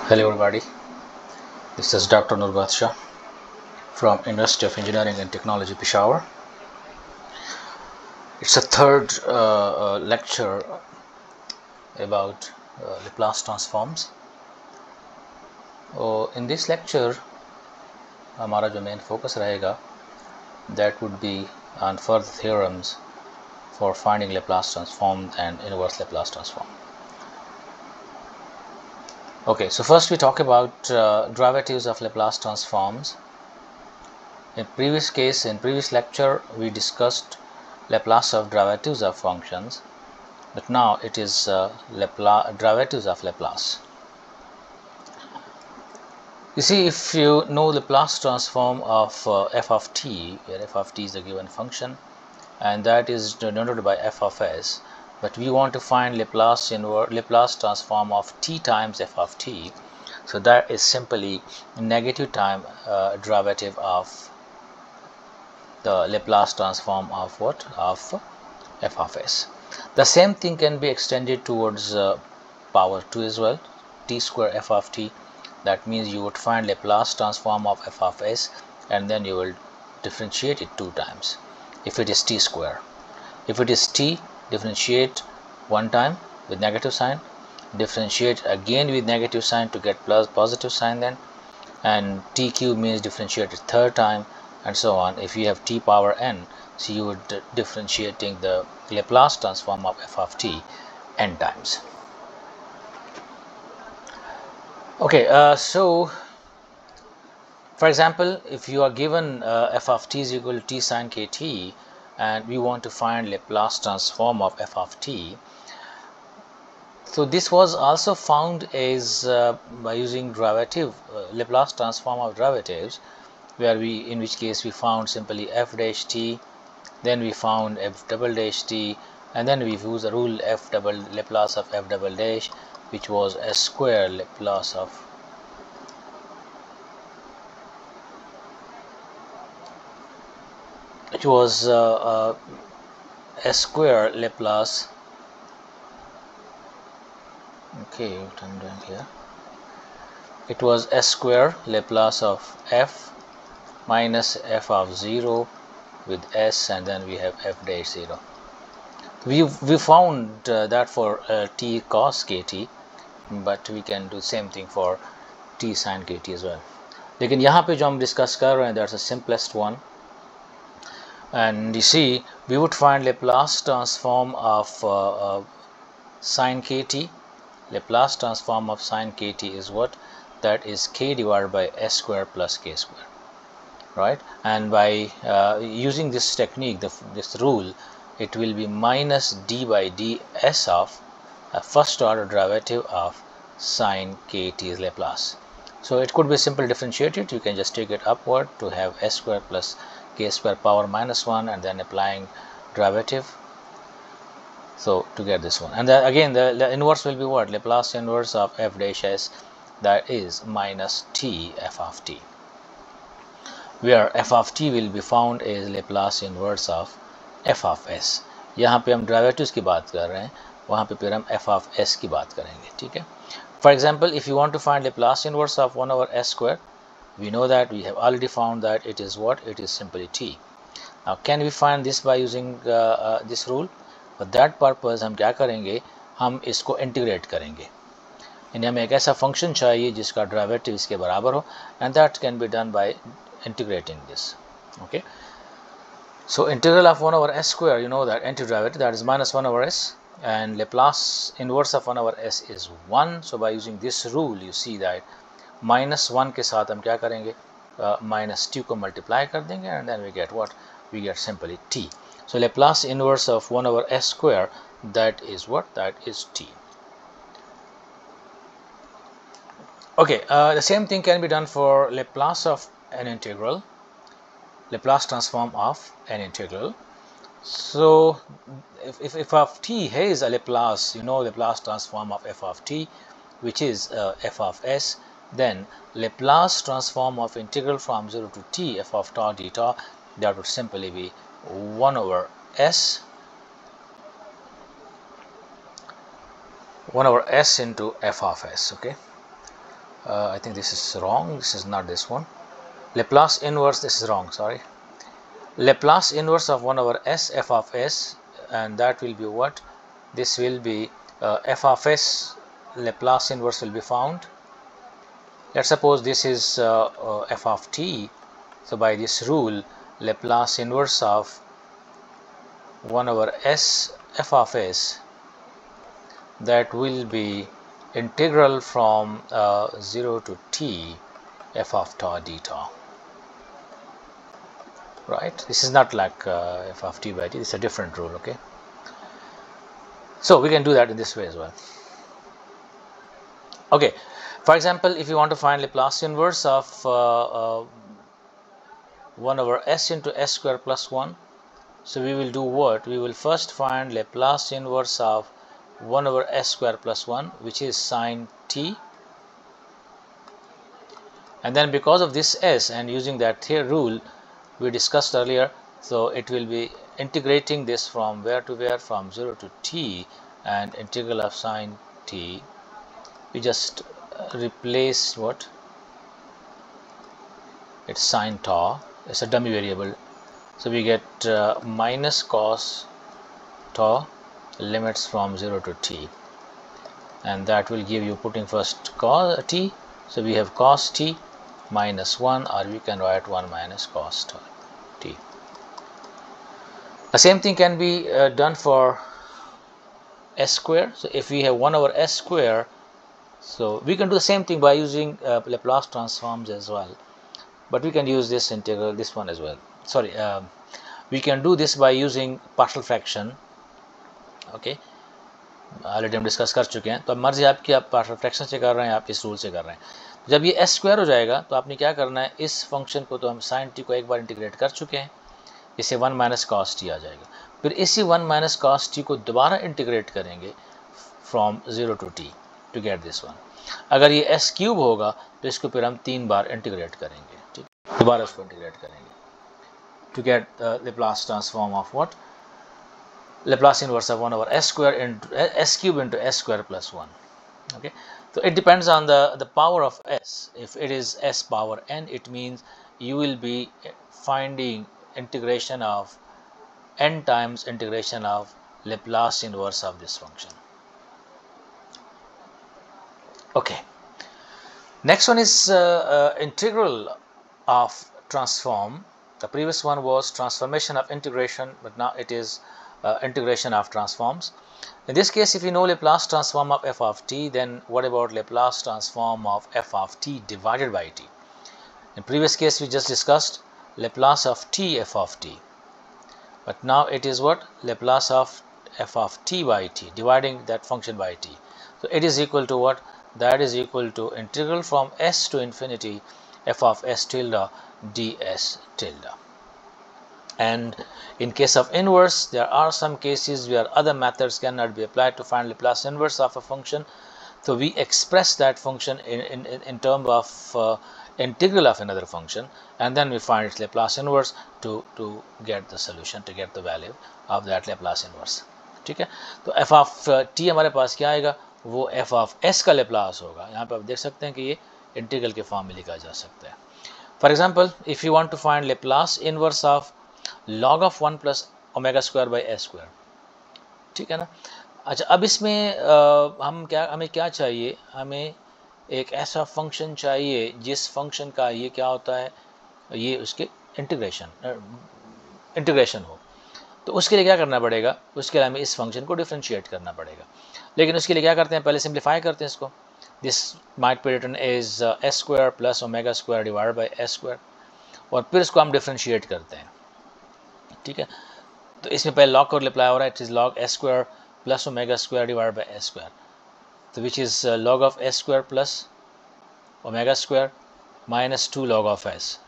Hello everybody, this is Dr. Nurbat Shah from University of Engineering and Technology, Peshawar. It's a third lecture about Laplace transforms. In this lecture, हमारा जो main focus रहेगा that would be on further theorems for finding Laplace transform and inverse Laplace transform. Okay, so first we talk about derivatives of Laplace transforms. In previous lecture, we discussed Laplace of derivatives of functions, but now it is derivatives of Laplace. You see, if you know Laplace transform of f of t, where f of t is a given function, and that is denoted by f of s, but we want to find Laplace transform of t times f of t, so that is simply negative time derivative of the Laplace transform of what? Of f of s. The same thing can be extended towards power 2 as well, t square f of t. That means you would find Laplace transform of f of s and then you will differentiate it 2 times if it is t square. If it is t, differentiate 1 time with negative sign, differentiate again with negative sign to get positive sign then, and t cube means differentiate it 3rd time, and so on. If you have t power n, so you would differentiating the Laplace transform of f of t n times. Okay, so for example, if you are given f of t is equal to t sine kt, and we want to find Laplace transform of f of t, so this was also found as by using derivative Laplace transform of derivatives, where in which case we found simply f dash t, then we found f double dash t, and then we use the rule Laplace of f double dash, which was s square Laplace of s square Laplace. Okay, what I'm doing here, it was s square Laplace of f minus f of 0 with s, and then we have f dash 0. We found that for t cos kt, but we can do same thing for t sin kt as well. लेकिन यहाँ पे जो हम discuss कर रहे हैं, that's the simplest one. And you see, we would find Laplace transform of sin kt. Laplace transform of sin kt is what? That is k divided by s square plus k square, right? And by using this technique, this rule, it will be minus d by ds of a first order derivative of sin kt's Laplace. So it could be simply differentiated. You can just take it upward to have s square plus k square power minus 1, and then applying derivative, so to get this one. And then again the inverse will be what? Laplace inverse of f dash s, that is minus t f of t, where f of t will be found as Laplace inverse of f of s. यहाँ पे हम derivatives की बात कर रहे हैं, वहाँ पे फिर हम f of s की बात करेंगे, ठीक है? For example, if you want to find Laplace inverse of 1 over s square, we know that we have already found that it is what? It is simply t. Now can we find this by using this rule? For that purpose हम क्या करेंगे, हम इसको integrate करेंगे, यानी हमें एक ऐसा फंक्शन चाहिए जिसका डेरिवेटिव इसके बराबर हो, and that can be done by integrating this. Okay, so integral of 1 over s square, you know that antiderivative, that is minus 1 over s, and Laplace inverse of 1 over s is 1. So by using this rule, you see that minus 1 के साथ हम क्या करेंगे, minus t को multiply कर देंगे, and then we get what? We get simply t. So Laplace inverse of 1 over s square, that is what? That is t. Okay, the same thing can be done for Laplace of an integral, Laplace transform of an integral. So if f of t has a Laplace, you know, Laplace transform of f of t, which is f of s, then Laplace transform of integral from 0 to t f of tau d tau, that would simply be 1 over s into f of s. Okay, I think this is wrong. This is not this one. Laplace inverse, this is wrong, sorry. Laplace inverse of 1 over s f of s, and that will be what? This will be f of s Laplace inverse will be found. Let's suppose this is f of t. So by this rule, Laplace inverse of 1 over s f of s, that will be integral from 0 to t f of tau d tau. Right, this is not like f of t by t, this is a different rule. Okay, so we can do that in this way as well. Okay, for example, if you want to find Laplace inverse of 1 over s into s square plus 1, so we will do what? We will first find Laplace inverse of 1 over s square plus 1, which is sine t, and then because of this s and using that rule we discussed earlier, so it will be integrating this from where to where? From 0 to t, and integral of sine t, we just replace what? It's sine tau, it's a dummy variable, so we get minus cos tau, limits from 0 to t, and that will give you, putting first cos t, so we have cos t minus 1, or we can write 1 minus cos t. The same thing can be done for s square. So if we have 1 over s square, so we can do the same thing by using Laplace transforms as well, but we can use this integral, this one as well. Sorry, we can do this by using partial fraction. Okay, already हम discuss कर चुके हैं, तो अब मर्जी आपकी, आप partial fraction से कर रहे हैं, आप इस रूल से कर रहे हैं। जब ये एस स्क्वायर हो जाएगा तो आपने क्या करना है, इस फंक्शन को तो हम साइन टी को एक बार इंटीग्रेट कर चुके हैं, इसे 1 माइनस कॉस टी आ जाएगा, फिर इसी 1 माइनस कॉस टी को दोबारा इंटीग्रेट करेंगे from 0 to T to get this one. अगर ये एस क्यूब होगा तो इसको फिर हम 3 बार इंटीग्रेट करेंगे, ठीक, दोबारा उसको इंटीग्रेट करेंगे to get Laplace transform of what? Laplace inverse of 1 over s square into s cube into s square plus 1. Okay, so it depends on the power of s. If it is s power n, it means you will be finding integration of n times integration of Laplace inverse of this function. Okay, next one is integral of transform. The previous one was transformation of integration, but now it is integration of transforms. In this case, if you know Laplace transform of f of t, then what about Laplace transform of f of t divided by t? In previous case we just discussed Laplace of t f of t, but now it is what? Laplace of f of t by t, dividing that function by t. So it is equal to what? That is equal to integral from s to infinity f of s tilde ds tilde. And in case of inverse, there are some cases where other methods cannot be applied to find Laplace inverse of a function. So we express that function in terms of integral of another function, and then we find its Laplace inverse to get the solution, to get the value of that Laplace inverse. ठीक है, तो f of t हमारे पास क्या आएगा? वो f of s का Laplace होगा। यहाँ पे आप देख सकते हैं कि ये इंटीग्रल के फॉर्म में लिखा जा सकता है। For example, if you want to find Laplace inverse of log of 1 plus omega square by s square, ठीक है ना। अच्छा, अब इसमें हमें क्या चाहिए? हमें एक ऐसा फंक्शन चाहिए जिस फंक्शन का ये क्या होता है, ये उसके इंटीग्रेशन हो। तो उसके लिए क्या करना पड़ेगा? उसके लिए हमें इस फंक्शन को डिफ्रेंशिएट करना पड़ेगा। लेकिन उसके लिए क्या करते हैं? पहले सिंप्लीफाई करते हैं इसको। This might be written as S square plus omega square divide by S square, और फिर इसको हम डिफ्रेंशिएट करते हैं, ठीक है। तो इसमें पहले लॉग का रिप्लाई हो रहा है, it is log S square plus omega square divide by S square, तो which is log of S square plus omega square minus 2 log of S.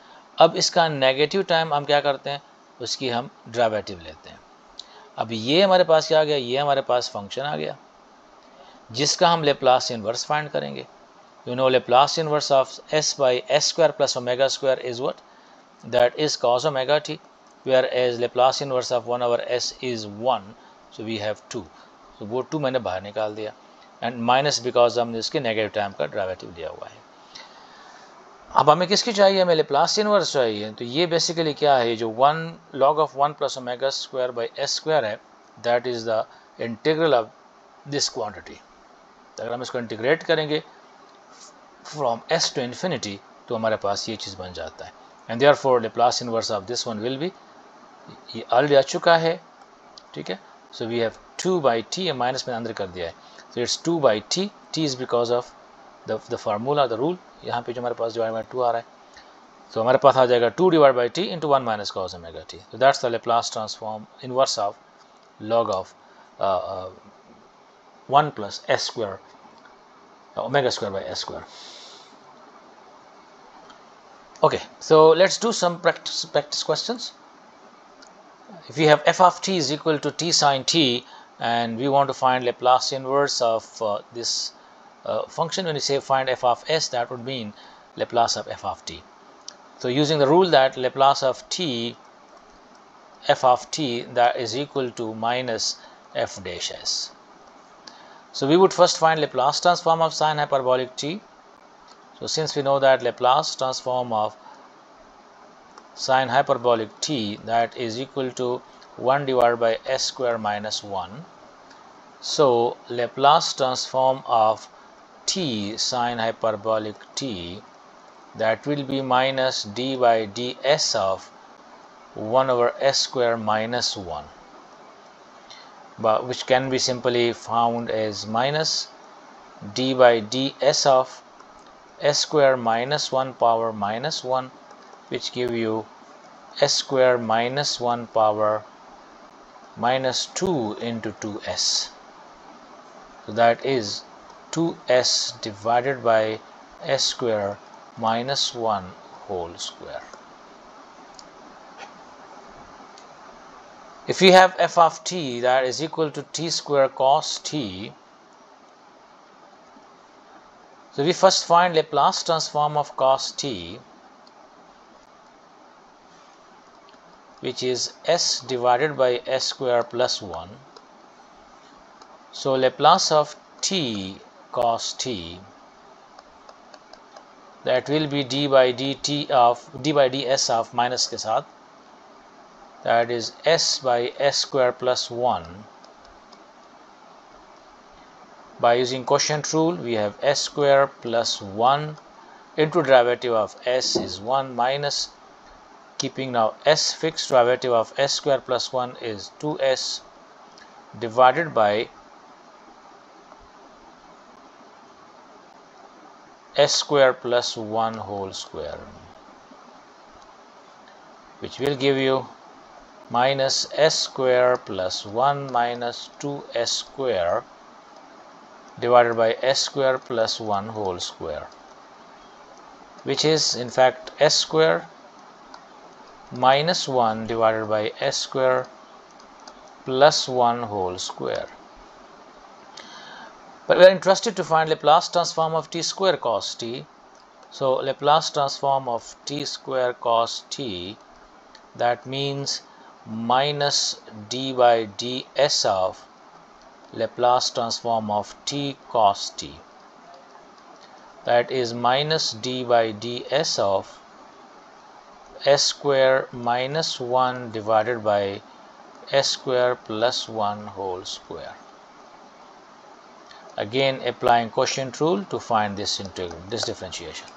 अब इसका नेगेटिव टाइम हम क्या करते हैं? उसकी हम डेरिवेटिव लेते हैं। अब ये हमारे पास क्या आ गया? ये हमारे पास फंक्शन आ गया जिसका हम Laplace इनवर्स फाइंड करेंगे। You know Laplace inverse of S by S square plus omega square is what? That is cos omega T, whereas Laplace inverse of 1 over s is 1, so we have 2, so वो 2 मैंने बाहर निकाल दिया, and minus because हमने इसके negative time का derivative लिया हुआ है। अब हमें किसकी चाहिए, हमें लेप्लास इनवर्स चाहिए। तो ये बेसिकली क्या है, जो 1 log of 1 plus omega square by s square है, that is the integral of this quantity. अगर हम इसको इंटीग्रेट करेंगे फ्रॉम s to infinity तो हमारे पास ये चीज़ बन जाता है। And therefore Laplace inverse of this one will be, ये ऑलरेडी आ चुका है, ठीक है। So we have 2 by t, minus में अंदर कर दिया है, so it's 2 by t, t is because of the formula, the rule. यहाँ पे जो हमारे पास डिवाइड बाई 2 आ रहा है, तो हमारे पास आ जाएगा 2 divided by t into 1 minus cos omega t। so that's the Laplace transform inverse of log of 1 plus s square omega square by s square. Okay, so let's do some practice questions. If we have f of t is equal to t sine t and we want to find Laplace inverse of this function, when you say find f of s, that would mean Laplace of f of t. So using the rule that Laplace of t, f of t, that is equal to minus f dash s. So we would first find Laplace transform of sine hyperbolic t. So since we know that Laplace transform of sine hyperbolic t, that is equal to 1 divided by s square minus 1. So Laplace transform of t sine hyperbolic t, that will be minus d by ds of 1 over s square minus 1, but which can be simply found as minus d by ds of s square minus 1 power minus 1, which give you s square minus 1 power minus 2 into 2s. So that is 2s divided by s square minus 1 whole square. If we have f of t that is equal to t square cos t, so we first find Laplace transform of cos t, which is s divided by s square plus 1. So Laplace of t cos t, that will be d by dt of d by ds of minus के साथ, that is s by s square plus 1. By using quotient rule, we have s square plus 1 into derivative of s is 1 minus, keeping now s fixed, derivative of s square plus 1 is 2s divided by s square plus 1 whole square, which will give you minus s square plus 1 minus 2s square divided by s square plus 1 whole square, which is in fact s square minus 1 divided by s square plus 1 whole square. But we are interested to find Laplace transform of t square cos t. So Laplace transform of t square cos t, that means minus d by ds of Laplace transform of t cos t, that is minus d by ds of s square minus 1 divided by s square plus 1 whole square. Again applying quotient rule to find this integral, this differentiation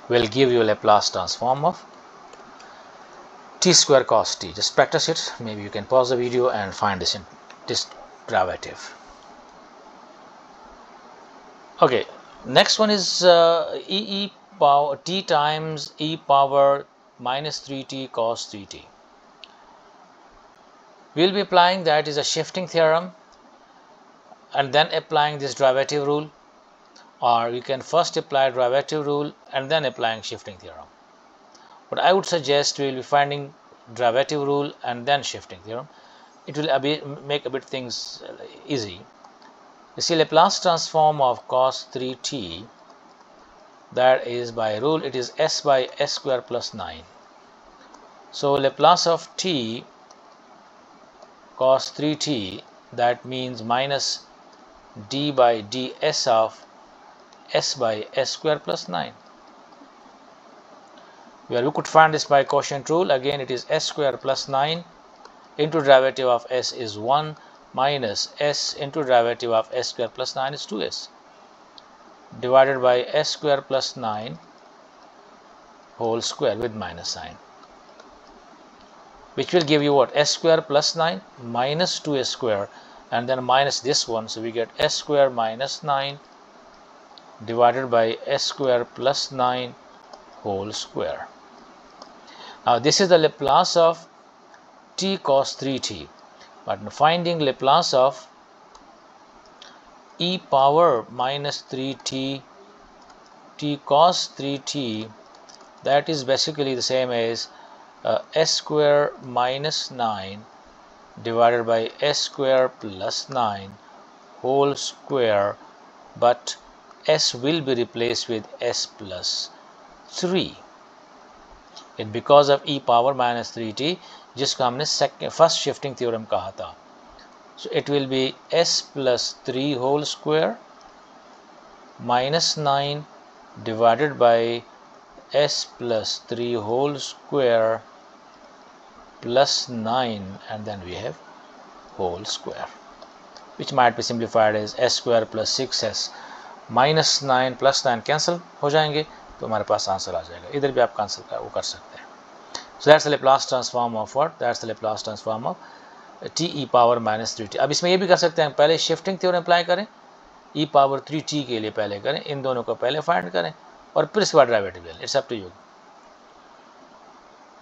will give you Laplace transform of t square cos t. Just practice it. Maybe you can pause the video and find this derivative. Okay, next one is e power t times e power minus 3t cos 3t. We will be applying that is a shifting theorem and then applying this derivative rule, or you can first apply derivative rule and then applying shifting theorem. But I would suggest we will be finding derivative rule and then shifting theorem. It will make a bit things easy. You see, Laplace transform of cos 3t, that is by rule it is s by s square plus 9. So Laplace of t cos 3t, that means minus d by ds of s by s square plus 9. where we could find this by quotient rule. Again, it is s square plus 9 into derivative of s is 1 minus s into derivative of s square plus 9 is 2s divided by s square plus 9 whole square with minus sign, which will give you what? S square plus 9 minus 2s square, and then minus this one, so we get s square minus 9 divided by s square plus 9 whole square. Now this is the Laplace of t cos 3t, but finding Laplace of e power minus 3t t cos 3t, that is basically the same as s square minus 9 divided by s square plus 9 whole square, but s will be replaced with s plus 3. It because of e power minus 3t, जिसको हमने first shifting theorem कहा था. So it will be s plus 3 whole square minus 9 divided by s plus 3 whole square plus 9, and then we have whole square, which might be simplified as s square plus 6s minus 9 plus 9 cancel हो जाएंगे, तो हमारे पास answer आ जाएगा. इधर भी आप cancel वो कर सकते हैं. So that's the Laplace transform of what? That's the Laplace transform of t e power minus 3t. अब इसमें ये भी कर सकते हैं, पहले शिफ्टिंग थ्योरम अप्लाई करें, e पावर 3t के लिए पहले करें, इन दोनों को पहले फाइंड करें और फिर इसके बाद डेरिवेटिव लें. It's up to you.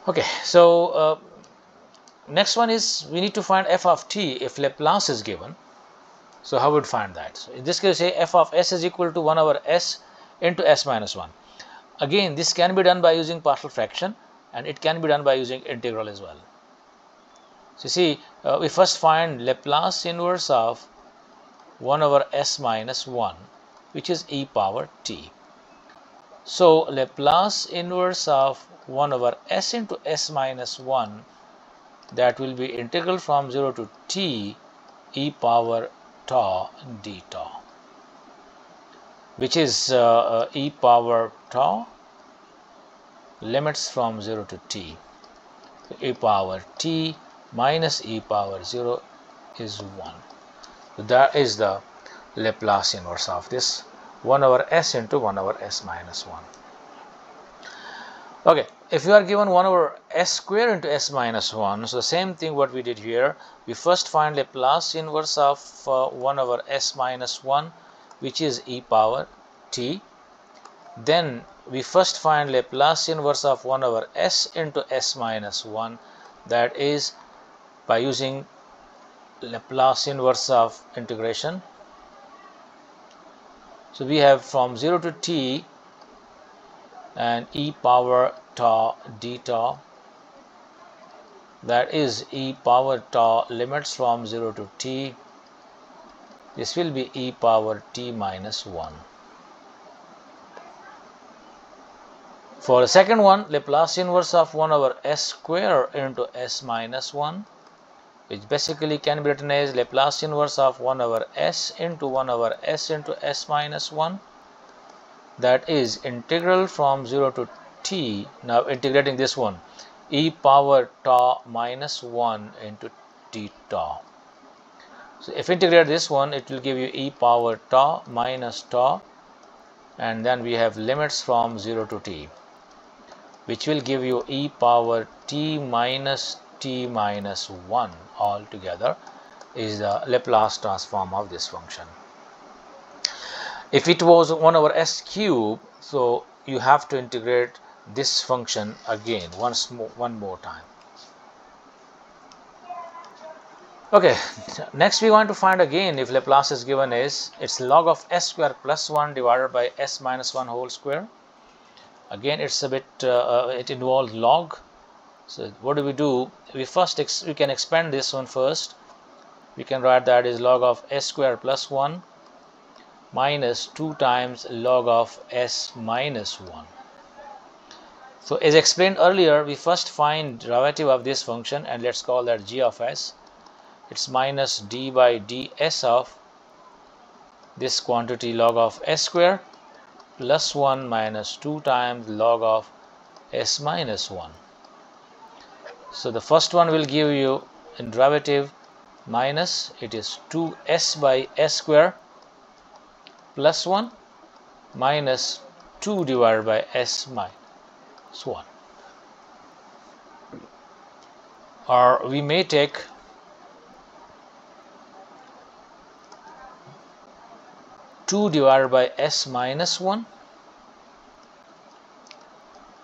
Okay, so next one is we need to find f of t if Laplace is given. So how would find that? So in this case, say f of s is equal to 1 over s into s minus 1. Again, this can be done by using partial fraction, and it can be done by using integral as well. So see, we first find Laplace inverse of 1 over s minus 1, which is e power t. So Laplace inverse of 1 over s into s minus 1, that will be integral from 0 to t e power tau d tau, which is e power tau limits from 0 to t. So e power t minus e power 0 is 1. So that is the Laplace inverse of this 1 over s into 1 over s minus 1. Okay, if you are given 1 over s square into s minus 1, so the same thing what we did here, we first find Laplace inverse of 1 over s minus 1, which is e power t. Then we first find Laplace inverse of 1 over s into s minus 1, that is by using Laplace inverse of integration. So we have from 0 to t and e power tau d tau, that is e power tau limits from 0 to t. This will be e power t minus 1. For the second one, Laplace inverse of 1 over s square into s minus 1, which basically can be written as Laplace inverse of 1 over s into 1 over s into s minus 1, that is integral from 0 to t. Now integrating this one, e power tau minus 1 into t tau. So if integrate this one, it will give you e power tau minus tau, and then we have limits from 0 to t, which will give you e power t minus 1 altogether is the Laplace transform of this function. If it was 1 over s cube, so you have to integrate this function again one more time. Okay, next we want to find again if Laplace is given as it's log of s square plus 1 divided by s minus 1 whole square. Again, it's a bit it involves log. So what do? We first we can expand this one first. We can write that is log of s square plus 1 minus 2 times log of s minus 1. So as explained earlier, we first find derivative of this function, and let's call that g of s. It's minus d by ds of this quantity log of s square plus 1 minus 2 times log of s minus 1. So the first one will give you in derivative minus, it is 2s by s square plus 1 minus 2 divided by s minus 1. Or we may take two divided by s minus 1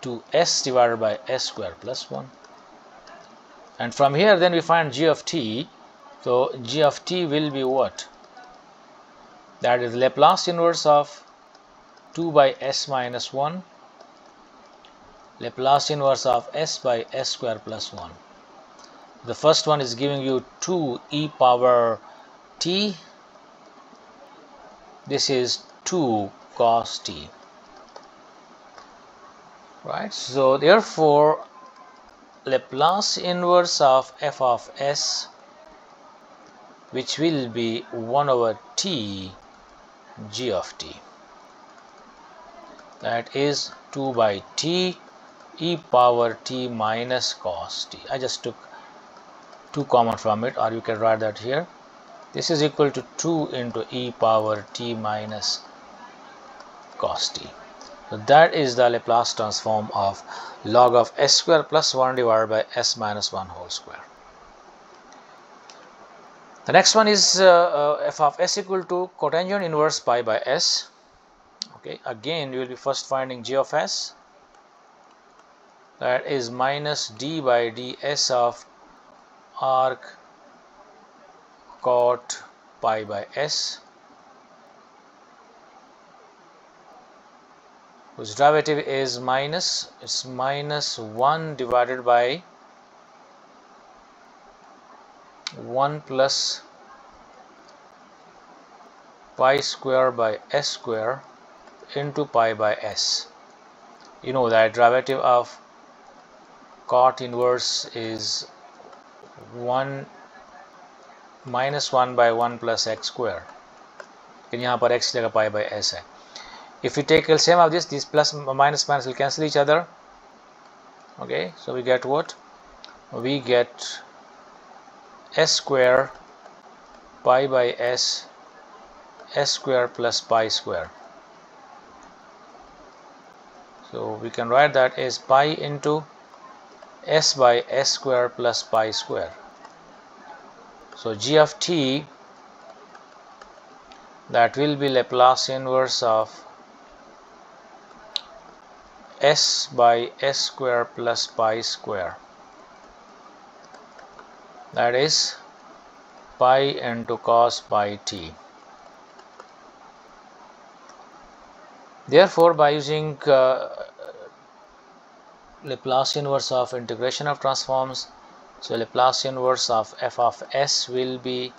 to s divided by s square plus 1. And from here then we find g of t. So g of t will be what? That is Laplace inverse of 2 by s minus 1 Laplace inverse of s by s square plus 1. The first one is giving you 2 e power t. This is 2 cos t. Right. So therefore Laplace inverse of f of s, which will be 1 over t g of t, that is 2 by t e power t minus cos t. I just took 2 common from it, or you can write that here. This is equal to 2 into e power t minus cos t. So that is the Laplace transform of log of s square plus 1 divided by s minus 1 whole square. The next one is f of s equal to cotangent inverse pi by s. Okay, again you will be first finding g of s, that is minus d by ds of arc cot pi by s, whose derivative is minus 1 divided by 1 plus pi square by s square into pi by s. You know that derivative of cot inverse is 1 minus 1 by 1 plus x square. यहाँ पर x की जगह pi by s है. If you take LCM of this, these plus minus will cancel each other. Okay, so we get what? We get s square pi by s, s square plus pi square. So we can write that as pi into s by s square plus pi square. So g of t, that will be Laplace inverse of s by s square plus pi square, that is pi into cos pi t. Therefore, by using Laplace inverse of integration of transforms, so Laplace inverse of f of s will be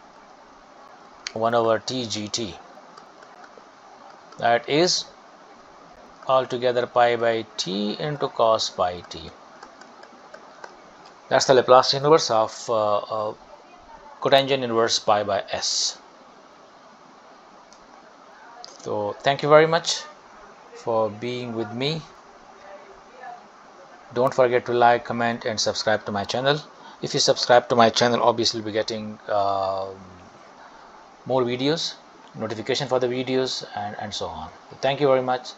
1 over t gt, that is altogether pi by t into cos pi t. That's the Laplace inverse of cotangent inverse pi by s. So thank you very much for being with me. Don't forget to like, comment and subscribe to my channel. If you subscribe to my channel, obviously you'll be getting more videos, notification for the videos and so on. Thank you very much.